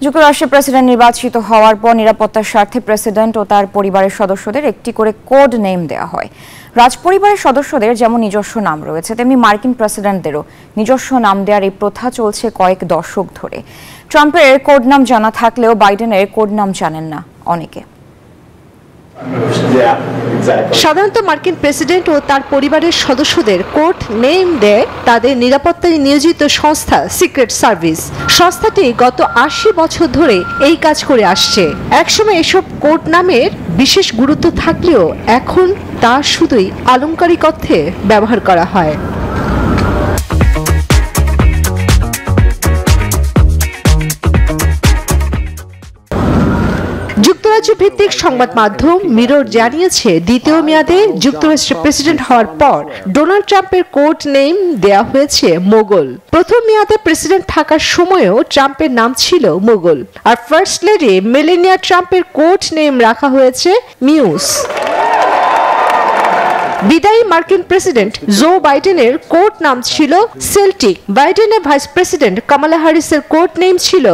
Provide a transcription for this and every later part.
যুক্তরাষ্ট্রের প্রেসিডেন্ট নির্বাচিত হওয়ার পর নিরাপত্তার স্বার্থে প্রেসিডেন্ট ও তার পরিবারের সদস্যদের একটি করে কোড নেম দেওয়া হয়। রাজপরিবারের সদস্যদের যেমন নিজস্ব নাম রয়েছে, তেমনি মার্কিন প্রেসিডেন্টদেরও নিজস্ব নাম দেওয়ার এই প্রথা চলছে কয়েক দশক ধরে। ট্রাম্পের কোড নাম জানা থাকলেও বাইডেনের কোড নাম জানেন না অনেকে। সাধারণত মার্কিন প্রেসিডেন্ট ও তার পরিবারের সদস্যদের কোড নেম দেয় তাদের নিরাপত্তায় নিয়োজিত সংস্থা সিক্রেট সার্ভিস। সংস্থাটি গত ৮০ বছর ধরে এই কাজ করে আসছে। একসময় এসব কোড নামের বিশেষ গুরুত্ব থাকলেও এখন তা শুধুই আলংকারিক অর্থে ব্যবহার করা হয়। যুক্তরাজ্য ভিত্তিক সংবাদ মাধ্যম মিরর জানিয়েছে, দ্বিতীয় মেয়াদে যুক্তরাষ্ট্রের প্রেসিডেন্ট হওয়ার পর ডোনাল্ড ট্রাম্পের কোড নেম দেয়া হয়েছে মোগল। প্রথম মেয়াদে প্রেসিডেন্ট থাকার সময়ও ট্রাম্পের নাম ছিল মোগল। আর ফার্স্ট লেডি মেলানিয়া ট্রাম্পের কোড নেম রাখা হয়েছে মিউস। বিদায়ী মার্কিন প্রেসিডেন্ট জো বাইডেনের কোড নাম ছিল সেল্টিক। বাইডেনের ভাইস প্রেসিডেন্ট কামালা হ্যারিসের কোড নেম ছিল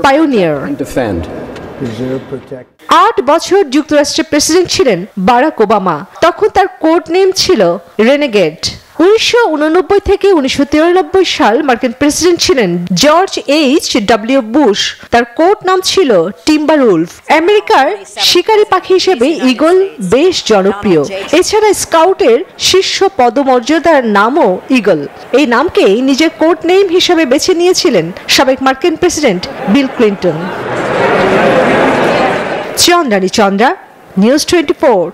পায়োনিয়ার। ৮ বছর যুক্তরাষ্ট্রের প্রেসিডেন্ট ছিলেন বারাক ওবামা, তখন তার কোড নেম ছিল রেনেগেড। ১৯৮৯ থেকে ১৯৯৩ সাল মার্কিন প্রেসিডেন্ট ছিলেন জর্জ H.W. বুশ, তার কোড নাম ছিল টিম্বারউলফ। আমেরিকার শিকারী পাখি হিসেবে ঈগল বেশ জনপ্রিয়। এছাড়া স্কাউটের শীর্ষ পদমর্যাদার নামও ঈগল। এই নামকেই নিজের কোড নেম হিসেবে বেছে নিয়েছিলেন সাবেক মার্কিন president Bill Clinton. Chandrani Chandra, news 24।